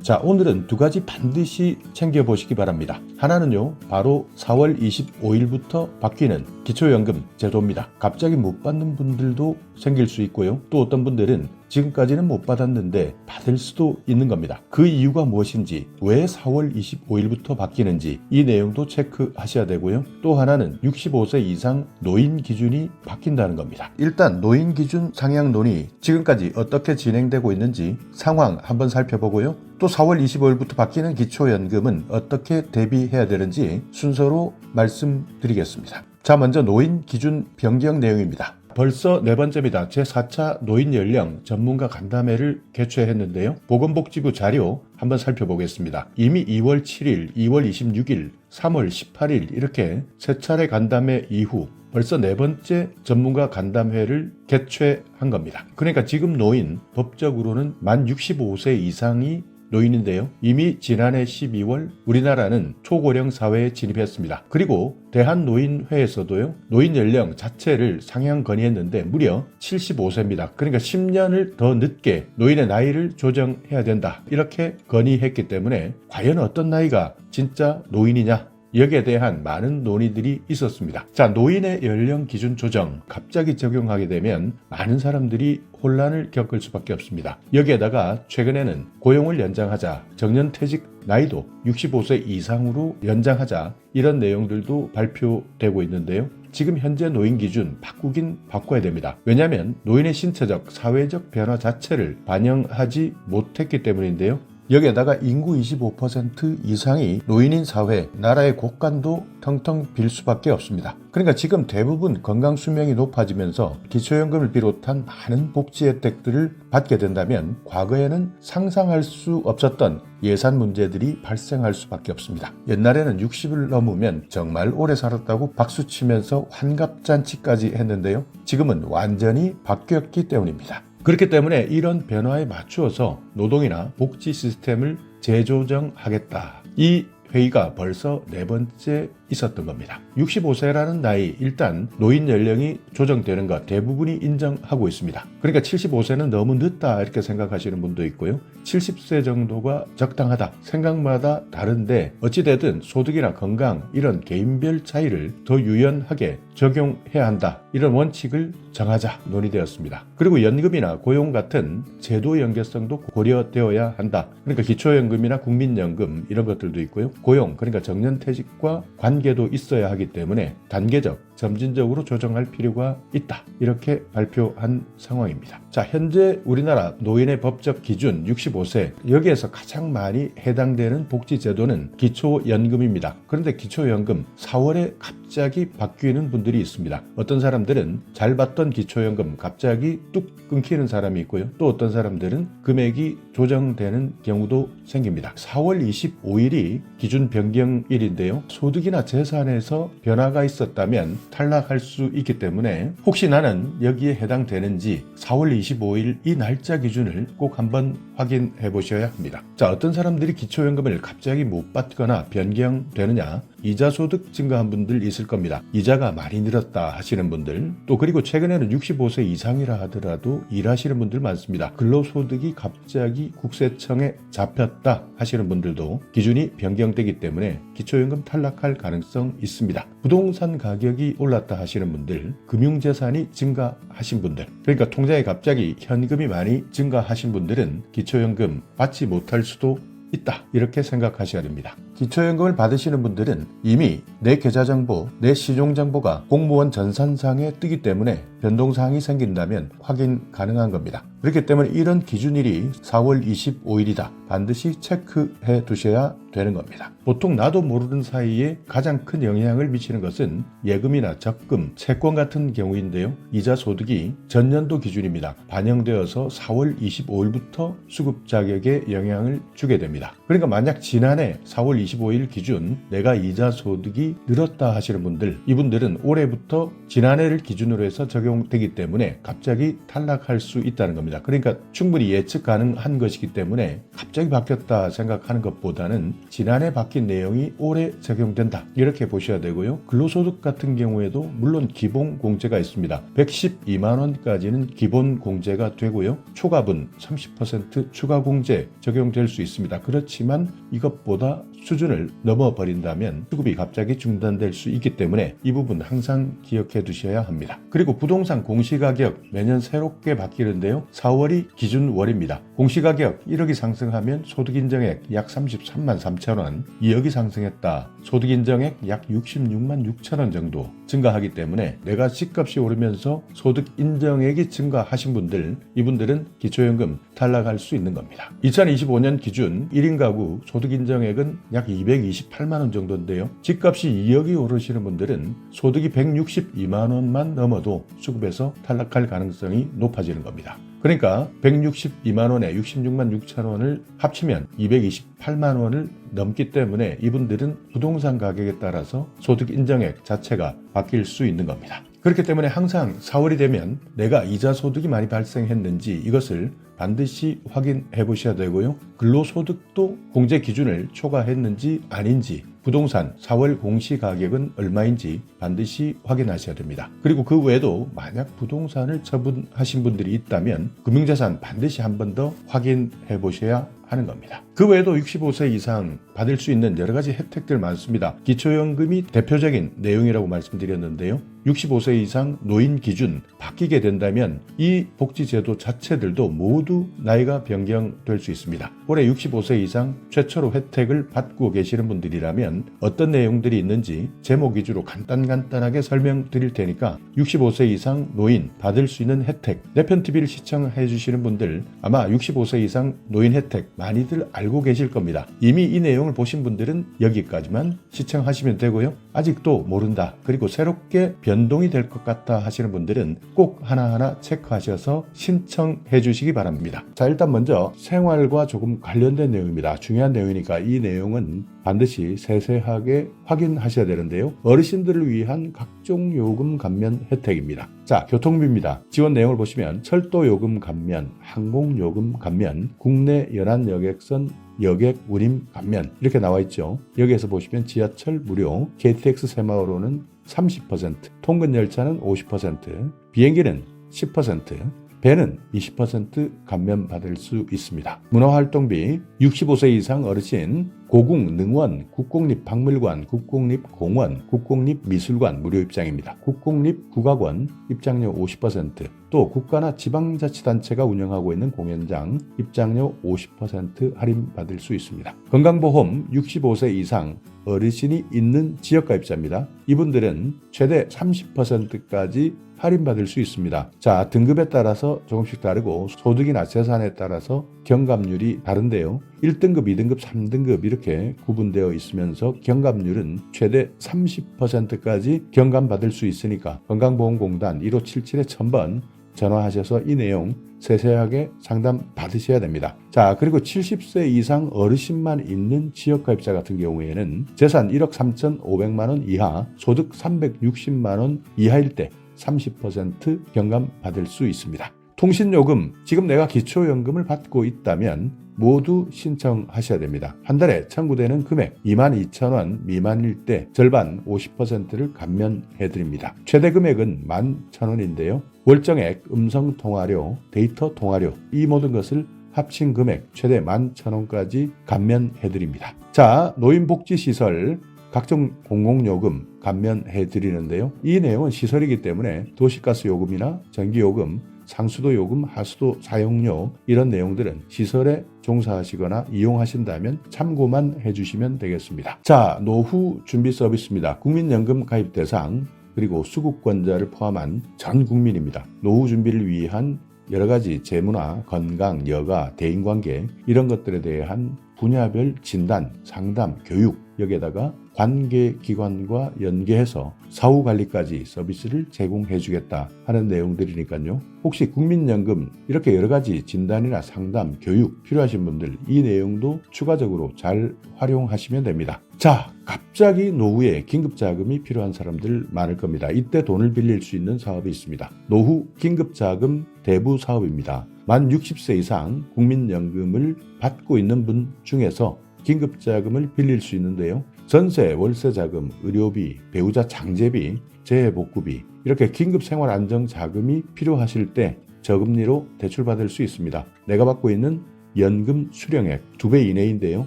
자, 오늘은 두 가지 반드시 챙겨보시기 바랍니다. 하나는요, 바로 4월 25일부터 바뀌는 기초연금 제도입니다. 갑자기 못 받는 분들도 생길 수 있고요. 또 어떤 분들은 지금까지는 못 받았는데 받을 수도 있는 겁니다. 그 이유가 무엇인지, 왜 4월 25일부터 바뀌는지 이 내용도 체크하셔야 되고요. 또 하나는 65세 이상 노인 기준이 바뀐다는 겁니다. 일단 노인 기준 상향 논의 지금까지 어떻게 진행되고 있는지 상황 한번 살펴보고요. 또 4월 25일부터 바뀌는 기초연금은 어떻게 대비해야 되는지 순서로 말씀드리겠습니다. 자, 먼저 노인 기준 변경 내용입니다. 벌써 네 번째입니다. 제4차 노인연령 전문가 간담회를 개최했는데요. 보건복지부 자료 한번 살펴보겠습니다. 이미 2월 7일, 2월 26일, 3월 18일 이렇게 세 차례 간담회 이후 벌써 네 번째 전문가 간담회를 개최한 겁니다. 그러니까 지금 노인 법적으로는 만 65세 이상이 노인인데요. 이미 지난해 12월 우리나라는 초고령 사회에 진입했습니다. 그리고 대한노인회에서도요, 노인 연령 자체를 상향 건의했는데 무려 75세입니다. 그러니까 10년을 더 늦게 노인의 나이를 조정해야 된다. 이렇게 건의했기 때문에 과연 어떤 나이가 진짜 노인이냐? 여기에 대한 많은 논의들이 있었습니다. 자, 노인의 연령 기준 조정 갑자기 적용하게 되면 많은 사람들이 혼란을 겪을 수밖에 없습니다. 여기에다가 최근에는 고용을 연장하자, 정년퇴직 나이도 65세 이상으로 연장하자 이런 내용들도 발표되고 있는데요. 지금 현재 노인 기준 바꾸긴 바꿔야 됩니다. 왜냐하면 노인의 신체적, 사회적 변화 자체를 반영하지 못했기 때문인데요. 여기에다가 인구 25% 이상이 노인인 사회, 나라의 곳간도 텅텅 빌 수밖에 없습니다. 그러니까 지금 대부분 건강수명이 높아지면서 기초연금을 비롯한 많은 복지 혜택들을 받게 된다면 과거에는 상상할 수 없었던 예산 문제들이 발생할 수밖에 없습니다. 옛날에는 60을 넘으면 정말 오래 살았다고 박수치면서 환갑잔치까지 했는데요. 지금은 완전히 바뀌었기 때문입니다. 그렇기 때문에 이런 변화에 맞추어서 노동이나 복지 시스템을 재조정하겠다. 이 회의가 벌써 네 번째 있었던 겁니다. 65세라는 나이, 일단 노인 연령이 조정되는 것 대부분이 인정하고 있습니다. 그러니까 75세는 너무 늦다 이렇게 생각하시는 분도 있고요. 70세 정도가 적당하다. 생각마다 다른데 어찌되든 소득이나 건강 이런 개인별 차이를 더 유연하게 적용해야 한다. 이런 원칙을 정하자 논의되었습니다. 그리고 연금이나 고용 같은 제도 연계성도 고려되어야 한다. 그러니까 기초연금이나 국민연금 이런 것들도 있고요. 고용, 그러니까 정년퇴직과 관계도 있어야 하기 때문에 단계적, 점진적으로 조정할 필요가 있다. 이렇게 발표한 상황입니다. 자, 현재 우리나라 노인의 법적 기준 65세, 여기에서 가장 많이 해당되는 복지제도는 기초연금입니다. 그런데 기초연금 4월에 갑자기 바뀌는 분들이 있습니다. 어떤 사람들은 잘 받던 기초연금 갑자기 뚝 끊기는 사람이 있고요. 또 어떤 사람들은 금액이 조정되는 경우도 생깁니다. 4월 25일이 기준 변경일인데요. 소득이나 재산에서 변화가 있었다면 탈락할 수 있기 때문에 혹시 나는 여기에 해당되는지 4월 25일 이 날짜 기준을 꼭 한번 확인해 보셔야 합니다. 자, 어떤 사람들이 기초연금을 갑자기 못 받거나 변경되느냐? 이자 소득 증가한 분들 있을 겁니다. 이자가 많이 늘었다 하시는 분들, 또 그리고 최근에는 65세 이상이라 하더라도 일하시는 분들 많습니다. 근로소득이 갑자기 국세청에 잡혔다 하시는 분들도 기준이 변경되기 때문에 기초연금 탈락할 가능성 있습니다. 부동산 가격이 올랐다 하시는 분들, 금융재산이 증가하신 분들, 그러니까 통장에 갑자기 현금이 많이 증가하신 분들은 기초연금 받지 못할 수도 있다. 이렇게 생각하셔야 됩니다. 기초연금을 받으시는 분들은 이미 내 계좌정보, 내 시종정보가 공무원 전산상에 뜨기 때문에 변동사항이 생긴다면 확인 가능한 겁니다. 그렇기 때문에 이런 기준일이 4월 25일이다. 반드시 체크해 두셔야 되는 겁니다. 보통 나도 모르는 사이에 가장 큰 영향을 미치는 것은 예금이나 적금, 채권 같은 경우인데요. 이자 소득이 전년도 기준입니다. 반영되어서 4월 25일부터 수급 자격에 영향을 주게 됩니다. 그러니까 만약 지난해 4월 25일 기준 내가 이자 소득이 늘었다 하시는 분들, 이분들은 올해부터 지난해를 기준으로 해서 적용되기 때문에 갑자기 탈락할 수 있다는 겁니다. 그러니까 충분히 예측 가능한 것이기 때문에 갑자기 바뀌었다 생각하는 것보다는 지난해 바뀐 내용이 올해 적용된다 이렇게 보셔야 되고요. 근로소득 같은 경우에도 물론 기본 공제가 있습니다. 112만 원까지는 기본 공제가 되고요. 초과분 30% 추가 공제 적용될 수 있습니다. 그렇지만 이것보다 수준을 넘어버린다면 수급이 갑자기 중단될 수 있기 때문에 이 부분 항상 기억해 두셔야 합니다. 그리고 부동산 공시가격 매년 새롭게 바뀌는데요. 4월이 기준월입니다. 공시가격 1억이 상승하면 소득인정액 약 33만 3천 원, 2억이 상승했다. 소득인정액 약 66만 6천 원 정도 증가하기 때문에 내가 집값이 오르면서 소득인정액이 증가하신 분들, 이분들은 기초연금 탈락할 수 있는 겁니다. 2025년 기준 1인 가구 소득인정액은 약 228만 원 정도인데요. 집값이 2억이 오르시는 분들은 소득이 162만 원만 넘어도 수급에서 탈락할 가능성이 높아지는 겁니다. 그러니까 162만 원에 66만 6천 원을 합치면 228만 원을 넘기 때문에 이분들은 부동산 가격에 따라서 소득 인정액 자체가 바뀔 수 있는 겁니다. 그렇기 때문에 항상 4월이 되면 내가 이자 소득이 많이 발생했는지 이것을 반드시 확인해 보셔야 되고요. 근로소득도 공제 기준을 초과했는지 아닌지, 부동산 4월 공시가격은 얼마인지 반드시 확인하셔야 됩니다. 그리고 그 외에도 만약 부동산을 처분하신 분들이 있다면 금융자산 반드시 한 번 더 확인해 보셔야 하는 겁니다. 그 외에도 65세 이상 받을 수 있는 여러 가지 혜택들 많습니다. 기초연금이 대표적인 내용이라고 말씀드렸는데요. 65세 이상 노인 기준 바뀌게 된다면 이 복지제도 자체들도 모두 나이가 변경될 수 있습니다. 올해 65세 이상 최초로 혜택을 받고 계시는 분들이라면 어떤 내용들이 있는지 제목 위주로 간단하게 설명드릴 테니까 65세 이상 노인 받을 수 있는 혜택, 내편TV를 시청해 주시는 분들 아마 65세 이상 노인 혜택 많이들 알고 계실 겁니다. 이미 이 내용을 보신 분들은 여기까지만 시청하시면 되고요. 아직도 모른다, 그리고 새롭게 변동이 될 것 같다 하시는 분들은 꼭 하나하나 체크하셔서 신청해 주시기 바랍니다. 자, 일단 먼저 생활과 조금 관련된 내용입니다. 중요한 내용이니까 이 내용은 반드시 세세하게 확인하셔야 되는데요. 어르신들을 위한 각종 요금 감면 혜택입니다. 자, 교통비입니다. 지원 내용을 보시면 철도요금 감면, 항공요금 감면, 국내 연안여객선 여객 운임 감면 이렇게 나와 있죠. 여기에서 보시면 지하철 무료, KTX 새마을호는 30%, 통근열차는 50%, 비행기는 10%, 배는 20% 감면 받을 수 있습니다. 문화활동비 65세 이상 어르신 고궁, 능원, 국공립박물관, 국공립공원, 국공립미술관 무료 입장입니다. 국공립국악원 입장료 50%, 또 국가나 지방자치단체가 운영하고 있는 공연장 입장료 50% 할인받을 수 있습니다. 건강보험 65세 이상 어르신이 있는 지역가입자입니다. 이분들은 최대 30%까지 할인받을 수 있습니다. 자, 등급에 따라서 조금씩 다르고 소득이나 재산에 따라서 경감률이 다른데요. 1등급, 2등급, 3등급 이렇게 구분되어 있으면서 경감률은 최대 30%까지 경감받을 수 있으니까 건강보험공단 1577-1000번 전화하셔서 이 내용 세세하게 상담 받으셔야 됩니다. 자, 그리고 70세 이상 어르신만 있는 지역가입자 같은 경우에는 재산 1억 3,500만 원 이하, 소득 360만 원 이하일 때 30% 경감 받을 수 있습니다. 통신요금, 지금 내가 기초연금을 받고 있다면 모두 신청하셔야 됩니다. 한 달에 청구되는 금액 22,000원 미만일 때 절반 50%를 감면해드립니다. 최대 금액은 11,000원인데요. 월정액, 음성통화료, 데이터 통화료 이 모든 것을 합친 금액 최대 11,000원까지 감면해드립니다. 자, 노인복지시설 각종 공공요금 감면해드리는데요. 이 내용은 시설이기 때문에 도시가스 요금이나 전기요금, 상수도 요금, 하수도 사용료 이런 내용들은 시설에 종사하시거나 이용하신다면 참고만 해주시면 되겠습니다. 자, 노후 준비 서비스입니다. 국민연금 가입 대상 그리고 수급권자를 포함한 전 국민입니다. 노후 준비를 위한 여러 가지 재무나 건강, 여가, 대인관계 이런 것들에 대한 분야별 진단, 상담, 교육 여기에다가 관계기관과 연계해서 사후관리까지 서비스를 제공해주겠다 하는 내용들이니까요. 혹시 국민연금 이렇게 여러 가지 진단이나 상담, 교육 필요하신 분들 이 내용도 추가적으로 잘 활용하시면 됩니다. 자, 갑자기 노후에 긴급자금이 필요한 사람들 많을 겁니다. 이때 돈을 빌릴 수 있는 사업이 있습니다. 노후 긴급자금 대부 사업입니다. 만 60세 이상 국민연금을 받고 있는 분 중에서 긴급자금을 빌릴 수 있는데요. 전세, 월세자금, 의료비, 배우자 장제비, 재해복구비 이렇게 긴급생활안정자금이 필요하실 때 저금리로 대출받을 수 있습니다. 내가 받고 있는 연금 수령액 2배 이내인데요.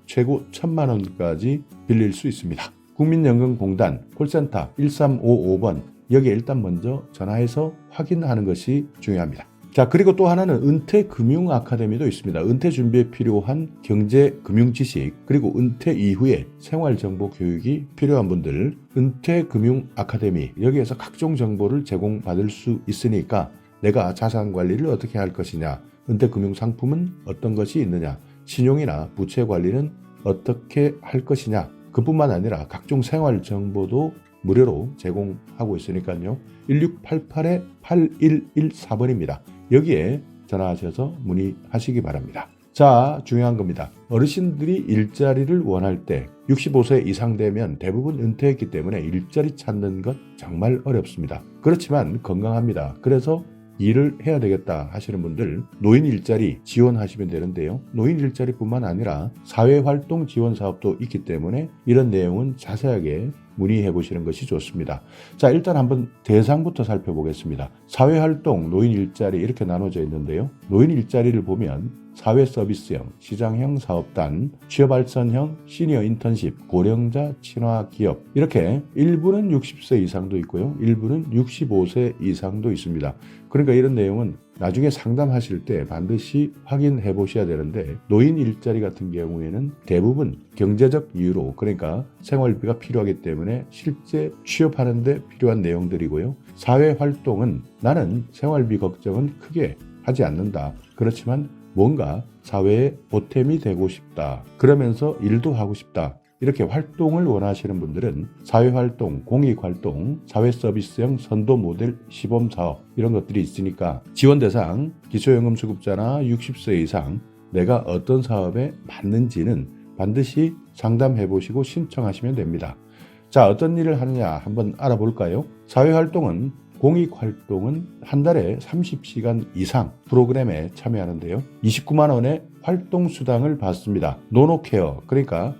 최고 1,000만 원까지 빌릴 수 있습니다. 국민연금공단 콜센터 1355번 여기에 일단 먼저 전화해서 확인하는 것이 중요합니다. 자, 그리고 또 하나는 은퇴금융 아카데미도 있습니다. 은퇴 준비에 필요한 경제 금융 지식 그리고 은퇴 이후에 생활정보 교육이 필요한 분들 은퇴금융 아카데미 여기에서 각종 정보를 제공받을 수 있으니까 내가 자산 관리를 어떻게 할 것이냐, 은퇴금융 상품은 어떤 것이 있느냐, 신용이나 부채 관리는 어떻게 할 것이냐, 그뿐만 아니라 각종 생활 정보도 무료로 제공하고 있으니까요. 1688-8114번입니다. 여기에 전화하셔서 문의하시기 바랍니다. 자, 중요한 겁니다. 어르신들이 일자리를 원할 때 65세 이상 되면 대부분 은퇴했기 때문에 일자리 찾는 것 정말 어렵습니다. 그렇지만 건강합니다. 그래서 일을 해야 되겠다 하시는 분들 노인 일자리 지원하시면 되는데요. 노인 일자리뿐만 아니라 사회활동 지원 사업도 있기 때문에 이런 내용은 자세하게 문의해 보시는 것이 좋습니다. 자, 일단 한번 대상부터 살펴보겠습니다. 사회활동, 노인 일자리 이렇게 나눠져 있는데요. 노인 일자리를 보면 사회서비스형, 시장형 사업단, 취업알선형, 시니어 인턴십, 고령자 친화 기업 이렇게 일부는 60세 이상도 있고요. 일부는 65세 이상도 있습니다. 그러니까 이런 내용은 나중에 상담하실 때 반드시 확인해 보셔야 되는데 노인 일자리 같은 경우에는 대부분 경제적 이유로 그러니까 생활비가 필요하기 때문에 실제 취업하는 데 필요한 내용들이고요. 사회활동은 나는 생활비 걱정은 크게 하지 않는다. 그렇지만 뭔가 사회에 보탬이 되고 싶다. 그러면서 일도 하고 싶다. 이렇게 활동을 원하시는 분들은 사회활동, 공익활동, 사회서비스형 선도 모델 시범사업 이런 것들이 있으니까 지원 대상 기초연금 수급자나 60세 이상 내가 어떤 사업에 맞는지는 반드시 상담해 보시고 신청하시면 됩니다. 자, 어떤 일을 하느냐 한번 알아볼까요? 사회활동은 공익활동은 한 달에 30시간 이상 프로그램에 참여하는데요. 29만 원의 활동수당을 받습니다. 노노케어, 그러니까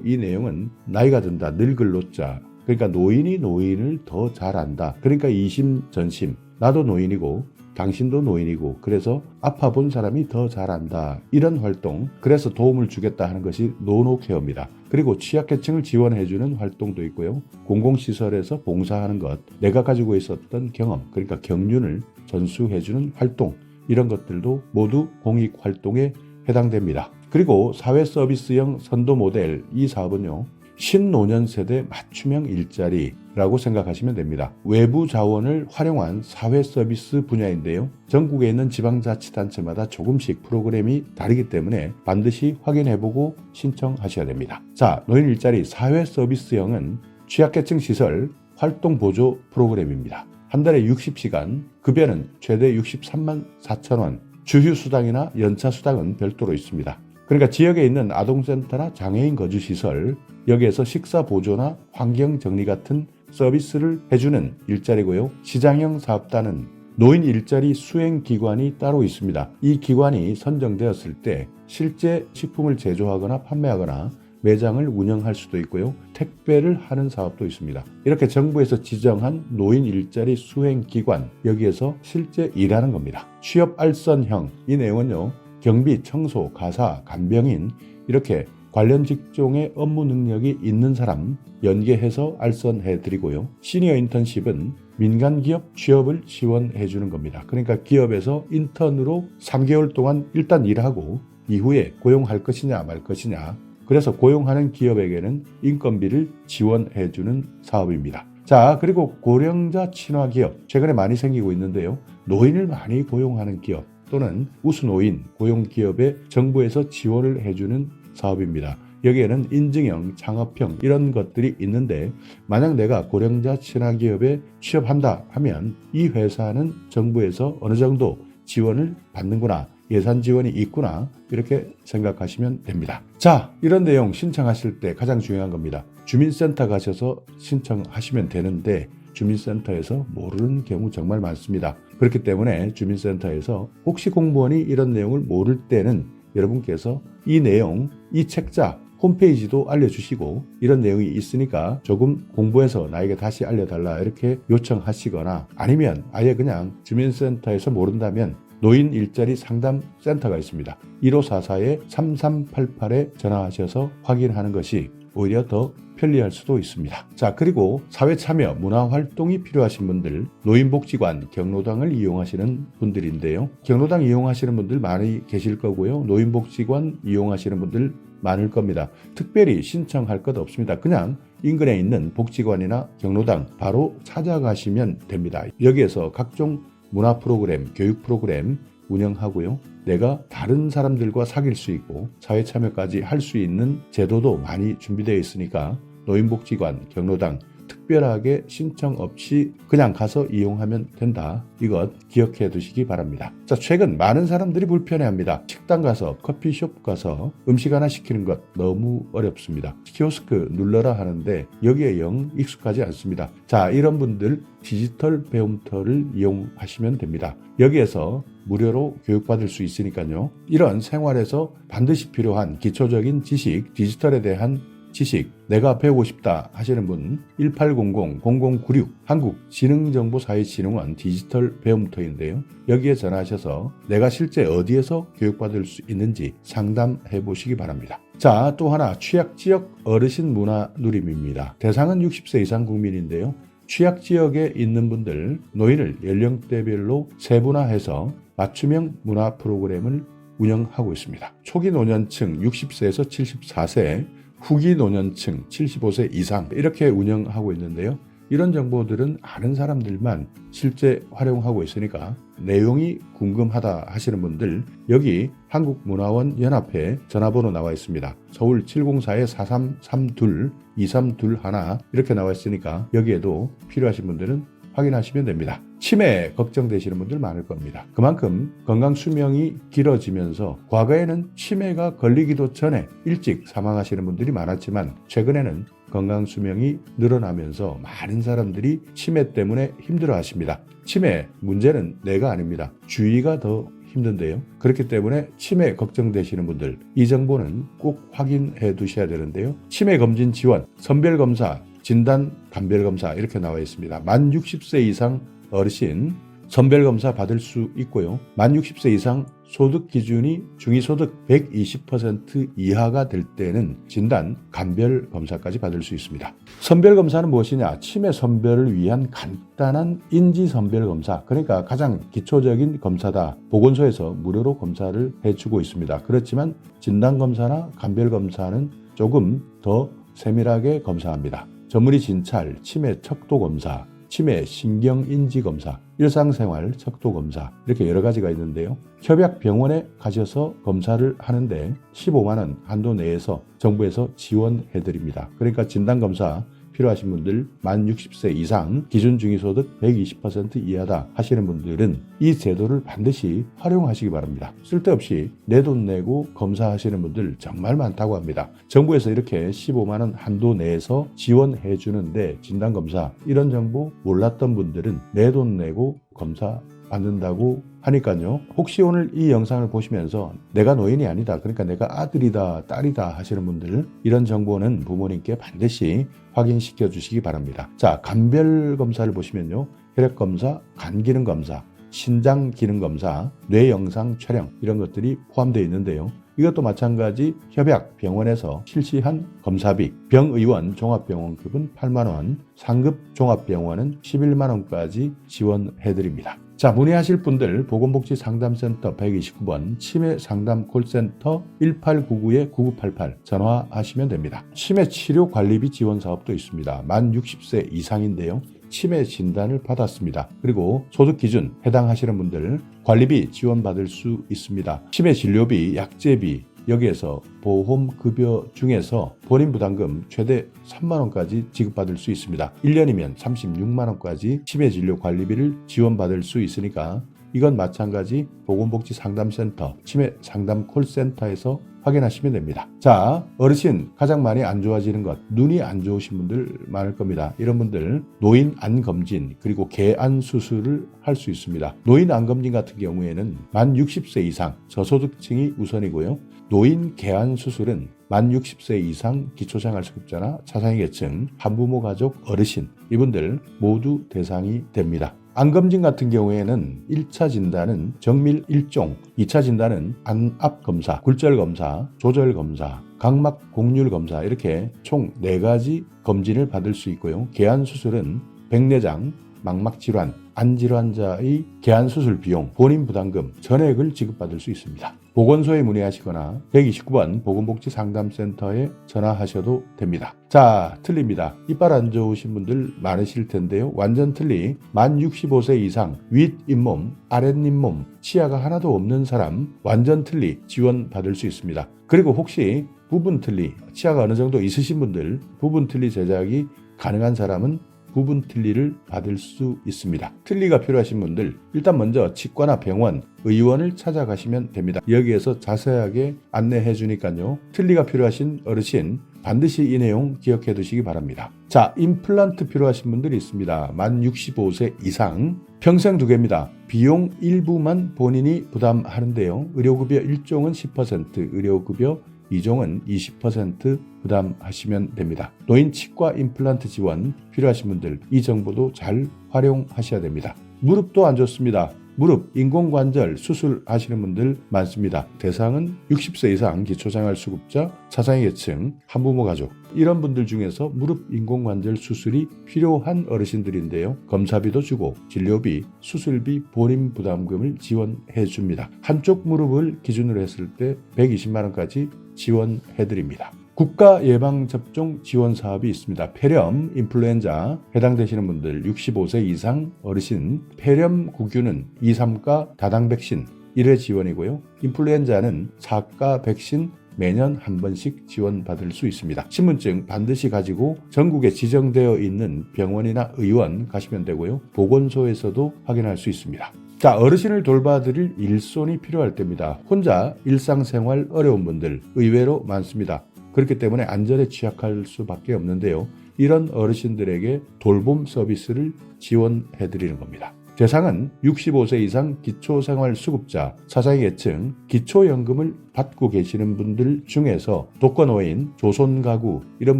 이 내용은 나이가 든다, 늙을 노자. 그러니까 노인이 노인을 더 잘 안다. 그러니까 이심전심, 나도 노인이고 당신도 노인이고 그래서 아파 본 사람이 더 잘 안다. 이런 활동, 그래서 도움을 주겠다 하는 것이 노노케어입니다. 그리고 취약계층을 지원해주는 활동도 있고요. 공공시설에서 봉사하는 것, 내가 가지고 있었던 경험, 그러니까 경륜을 전수해주는 활동, 이런 것들도 모두 공익활동에 해당됩니다. 그리고 사회서비스형 선도 모델, 이 사업은요. 신노년 세대 맞춤형 일자리라고 생각하시면 됩니다. 외부 자원을 활용한 사회서비스 분야인데요. 전국에 있는 지방자치단체마다 조금씩 프로그램이 다르기 때문에 반드시 확인해보고 신청하셔야 됩니다. 자, 노인 일자리 사회서비스형은 취약계층 시설 활동보조 프로그램입니다. 한 달에 60시간, 급여는 최대 63만 4천 원, 주휴수당이나 연차수당은 별도로 있습니다. 그러니까 지역에 있는 아동센터나 장애인 거주시설, 여기에서 식사보조나 환경정리 같은 서비스를 해주는 일자리고요. 시장형 사업단은 노인 일자리 수행기관이 따로 있습니다. 이 기관이 선정되었을 때 실제 식품을 제조하거나 판매하거나 매장을 운영할 수도 있고요. 택배를 하는 사업도 있습니다. 이렇게 정부에서 지정한 노인 일자리 수행기관, 여기에서 실제 일하는 겁니다. 취업알선형, 이 내용은요. 경비, 청소, 가사, 간병인 이렇게 관련 직종의 업무 능력이 있는 사람 연계해서 알선해드리고요. 시니어 인턴십은 민간기업 취업을 지원해주는 겁니다. 그러니까 기업에서 인턴으로 3개월 동안 일단 일하고 이후에 고용할 것이냐 말 것이냐, 그래서 고용하는 기업에게는 인건비를 지원해주는 사업입니다. 자, 그리고 고령자 친화 기업, 최근에 많이 생기고 있는데요. 노인을 많이 고용하는 기업 또는 우수노인 고용기업에 정부에서 지원을 해주는 사업입니다. 여기에는 인증형, 창업형 이런 것들이 있는데 만약 내가 고령자 친화기업에 취업한다 하면 이 회사는 정부에서 어느 정도 지원을 받는구나, 예산 지원이 있구나 이렇게 생각하시면 됩니다. 자, 이런 내용 신청하실 때 가장 중요한 겁니다. 주민센터 가셔서 신청하시면 되는데 주민센터에서 모르는 경우 정말 많습니다. 그렇기 때문에 주민센터에서 혹시 공무원이 이런 내용을 모를 때는 여러분께서 이 내용, 이 책자 홈페이지도 알려주시고 이런 내용이 있으니까 조금 공부해서 나에게 다시 알려달라 이렇게 요청하시거나 아니면 아예 그냥 주민센터에서 모른다면 노인 일자리 상담 센터가 있습니다. 1544-3388에 전화하셔서 확인하는 것이 오히려 더 편리할 수도 있습니다. 자, 그리고 사회참여, 문화활동이 필요하신 분들, 노인복지관, 경로당을 이용하시는 분들인데요. 경로당 이용하시는 분들 많이 계실 거고요. 노인복지관 이용하시는 분들 많을 겁니다. 특별히 신청할 것 없습니다. 그냥 인근에 있는 복지관이나 경로당 바로 찾아가시면 됩니다. 여기에서 각종 문화 프로그램, 교육 프로그램 운영하고요. 내가 다른 사람들과 사귈 수 있고 사회 참여까지 할 수 있는 제도도 많이 준비되어 있으니까 노인복지관, 경로당 특별하게 신청 없이 그냥 가서 이용하면 된다. 이것 기억해 두시기 바랍니다. 자, 최근 많은 사람들이 불편해합니다. 식당 가서, 커피숍 가서 음식 하나 시키는 것 너무 어렵습니다. 키오스크 눌러라 하는데 여기에 영 익숙하지 않습니다. 자, 이런 분들 디지털 배움터를 이용하시면 됩니다. 여기에서 무료로 교육받을 수 있으니까요. 이런 생활에서 반드시 필요한 기초적인 지식, 디지털에 대한 지식, 내가 배우고 싶다 하시는 분 1800-0096 한국지능정보사회진흥원 디지털 배움터인데요. 여기에 전화하셔서 내가 실제 어디에서 교육받을 수 있는지 상담해 보시기 바랍니다. 자, 또 하나 취약지역 어르신 문화 누림입니다. 대상은 60세 이상 국민인데요. 취약지역에 있는 분들 노인을 연령대별로 세분화해서 맞춤형 문화 프로그램을 운영하고 있습니다. 초기 노년층 60세에서 74세, 후기 노년층 75세 이상 이렇게 운영하고 있는데요. 이런 정보들은 아는 사람들만 실제 활용하고 있으니까 내용이 궁금하다 하시는 분들 여기 한국문화원 연합회 전화번호 나와 있습니다. 서울 704-4332-2321 이렇게 나와 있으니까 여기에도 필요하신 분들은 확인하시면 됩니다. 치매 걱정되시는 분들 많을 겁니다. 그만큼 건강수명이 길어지면서 과거에는 치매가 걸리기도 전에 일찍 사망하시는 분들이 많았지만 최근에는 건강수명이 늘어나면서 많은 사람들이 치매 때문에 힘들어하십니다. 치매 문제는 내가 아닙니다. 주위가 더 힘든데요. 그렇기 때문에 치매 걱정되시는 분들 이 정보는 꼭 확인해 두셔야 되는데요. 치매 검진 지원, 선별검사, 진단, 감별검사 이렇게 나와 있습니다. 만 60세 이상 어르신 선별검사 받을 수 있고요. 만 60세 이상 소득 기준이 중위소득 120% 이하가 될 때는 진단, 감별검사까지 받을 수 있습니다. 선별검사는 무엇이냐? 치매 선별을 위한 간단한 인지선별검사, 그러니까 가장 기초적인 검사다. 보건소에서 무료로 검사를 해주고 있습니다. 그렇지만 진단검사나 감별검사는 조금 더 세밀하게 검사합니다. 전문의 진찰, 치매 척도검사, 치매 신경인지검사, 일상생활 척도검사 이렇게 여러 가지가 있는데요. 협약병원에 가셔서 검사를 하는데 15만 원 한도 내에서 정부에서 지원해드립니다. 그러니까 진단검사 필요하신 분들 만 60세 이상 기준 중위소득 120% 이하다 하시는 분들은 이 제도를 반드시 활용하시기 바랍니다. 쓸데없이 내 돈 내고 검사하시는 분들 정말 많다고 합니다. 정부에서 이렇게 15만 원 한도 내에서 지원해 주는데 진단검사 이런 정보 몰랐던 분들은 내 돈 내고 검사 받는다고 하니까요. 혹시 오늘 이 영상을 보시면서 내가 노인이 아니다, 그러니까 내가 아들이다 딸이다 하시는 분들 이런 정보는 부모님께 반드시 확인시켜 주시기 바랍니다. 자, 감별검사를 보시면요. 혈액검사, 간기능검사, 신장기능검사, 뇌영상 촬영 이런 것들이 포함되어 있는데요. 이것도 마찬가지 협약 병원에서 실시한 검사비, 병의원 종합병원급은 8만 원, 상급 종합병원은 11만 원까지 지원해드립니다. 자, 문의하실 분들 보건복지상담센터 129번 치매상담 콜센터 1899-9988 전화하시면 됩니다. 치매치료관리비 지원사업도 있습니다. 만 60세 이상인데요. 치매 진단을 받았습니다. 그리고 소득기준 해당하시는 분들 관리비 지원받을 수 있습니다. 치매 진료비, 약제비, 여기에서 보험급여 중에서 본인 부담금 최대 3만 원까지 지급받을 수 있습니다. 1년이면 36만 원까지 치매진료관리비를 지원받을 수 있으니까 이건 마찬가지 보건복지상담센터, 치매상담 콜센터에서 확인하시면 됩니다. 자, 어르신 가장 많이 안 좋아지는 것, 눈이 안 좋으신 분들 많을 겁니다. 이런 분들 노인 안 검진 그리고 개안 수술을 할 수 있습니다. 노인 안 검진 같은 경우에는 만 60세 이상 저소득층이 우선이고요. 노인 개안 수술은 만 60세 이상 기초생활수급자나 차상위계층, 한부모 가족, 어르신 이분들 모두 대상이 됩니다. 안검진 같은 경우에는 1차 진단은 정밀 1종, 2차 진단은 안압 검사, 굴절 검사, 조절 검사, 각막 곡률 검사 이렇게 총 4가지 검진을 받을 수 있고요. 개안 수술은 백내장, 망막 질환, 안 질환자의 개안 수술 비용, 본인 부담금 전액을 지급받을 수 있습니다. 보건소에 문의하시거나 129번 보건복지상담센터에 전화하셔도 됩니다. 자, 틀립니다. 이빨 안 좋으신 분들 많으실 텐데요. 완전 틀리 만 65세 이상 윗잇몸, 아랫잇몸, 치아가 하나도 없는 사람 완전 틀리 지원받을 수 있습니다. 그리고 혹시 부분 틀리, 치아가 어느 정도 있으신 분들 부분 틀리 제작이 가능한 사람은 부분 틀니를 받을 수 있습니다. 틀니가 필요하신 분들 일단 먼저 치과나 병원, 의원을 찾아가시면 됩니다. 여기에서 자세하게 안내해 주니까요. 틀니가 필요하신 어르신 반드시 이 내용 기억해 두시기 바랍니다. 자, 임플란트 필요하신 분들이 있습니다. 만 65세 이상 평생 2개입니다. 비용 일부만 본인이 부담하는데요. 의료급여 1종은 10%, 의료급여 2종은 20% 부담하시면 됩니다. 노인 치과 임플란트 지원 필요하신 분들 이 정보도 잘 활용하셔야 됩니다. 무릎도 안 좋습니다. 무릎, 인공관절 수술하시는 분들 많습니다. 대상은 60세 이상 기초생활수급자, 차상위계층, 한부모 가족 이런 분들 중에서 무릎 인공관절 수술이 필요한 어르신들인데요. 검사비도 주고 진료비, 수술비, 본인 부담금을 지원해 줍니다. 한쪽 무릎을 기준으로 했을 때 120만 원까지 지원해드립니다. 국가 예방접종 지원 사업이 있습니다. 폐렴, 인플루엔자 해당되시는 분들 65세 이상 어르신 폐렴 구균은 2, 3가 다당 백신 1회 지원이고요. 인플루엔자는 4가 백신 매년 한 번씩 지원받을 수 있습니다. 신분증 반드시 가지고 전국에 지정되어 있는 병원이나 의원 가시면 되고요. 보건소에서도 확인할 수 있습니다. 자, 어르신을 돌봐드릴 일손이 필요할 때입니다. 혼자 일상생활 어려운 분들 의외로 많습니다. 그렇기 때문에 안전에 취약할 수밖에 없는데요. 이런 어르신들에게 돌봄 서비스를 지원해드리는 겁니다. 대상은 65세 이상 기초생활수급자, 차상위계층, 기초연금을 받고 계시는 분들 중에서 독거노인, 조손가구 이런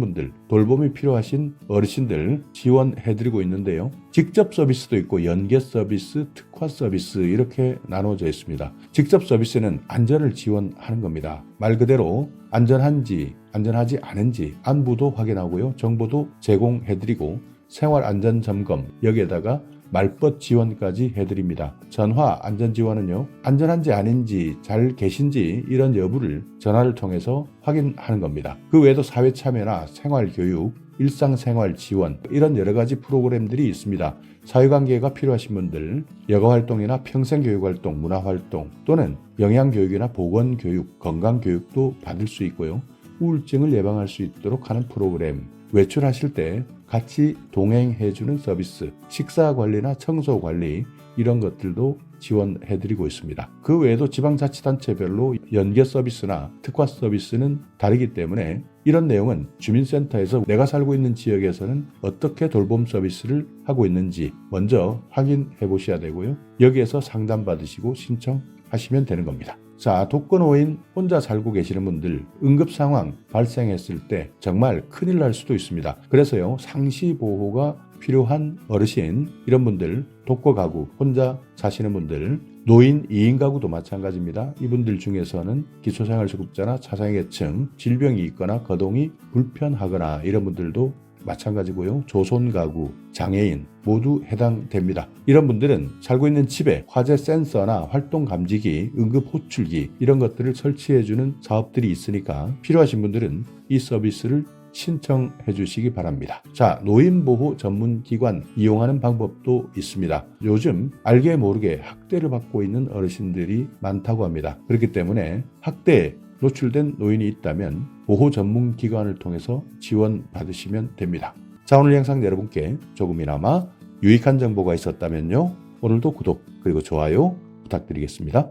분들 돌봄이 필요하신 어르신들 지원해드리고 있는데요. 직접 서비스도 있고 연계 서비스, 특화 서비스 이렇게 나눠져 있습니다. 직접 서비스는 안전을 지원하는 겁니다. 말 그대로 안전한지 안전하지 않은지 안부도 확인하고요. 정보도 제공해드리고 생활안전점검 여기에다가 말벗 지원까지 해드립니다. 전화 안전지원은요. 안전한지 아닌지 잘 계신지 이런 여부를 전화를 통해서 확인하는 겁니다. 그 외에도 사회참여나 생활교육, 일상생활 지원 이런 여러 가지 프로그램들이 있습니다. 사회관계가 필요하신 분들 여가활동이나 평생교육활동, 문화활동 또는 영양교육이나 보건교육, 건강교육도 받을 수 있고요. 우울증을 예방할 수 있도록 하는 프로그램, 외출하실 때 같이 동행해주는 서비스, 식사관리나 청소관리 이런 것들도 지원해드리고 있습니다. 그 외에도 지방자치단체별로 연계 서비스나 특화 서비스는 다르기 때문에 이런 내용은 주민센터에서 내가 살고 있는 지역에서는 어떻게 돌봄 서비스를 하고 있는지 먼저 확인해 보셔야 되고요. 여기에서 상담받으시고 신청하시면 되는 겁니다. 자, 독거노인 혼자 살고 계시는 분들 응급 상황 발생했을 때 정말 큰일 날 수도 있습니다. 그래서요, 상시 보호가 필요한 어르신 이런 분들, 독거 가구 혼자 사시는 분들, 노인 2인 가구도 마찬가지입니다. 이분들 중에서는 기초생활수급자나 차상위계층, 질병이 있거나 거동이 불편하거나 이런 분들도 마찬가지고요. 조손가구, 장애인 모두 해당됩니다. 이런 분들은 살고 있는 집에 화재 센서나 활동 감지기, 응급 호출기 이런 것들을 설치해주는 사업들이 있으니까 필요하신 분들은 이 서비스를 신청해 주시기 바랍니다. 자, 노인보호 전문기관 이용하는 방법도 있습니다. 요즘 알게 모르게 학대를 받고 있는 어르신들이 많다고 합니다. 그렇기 때문에 학대 노출된 노인이 있다면 보호 전문 기관을 통해서 지원 받으시면 됩니다. 자, 오늘 영상 여러분께 조금이나마 유익한 정보가 있었다면요. 오늘도 구독 그리고 좋아요 부탁드리겠습니다.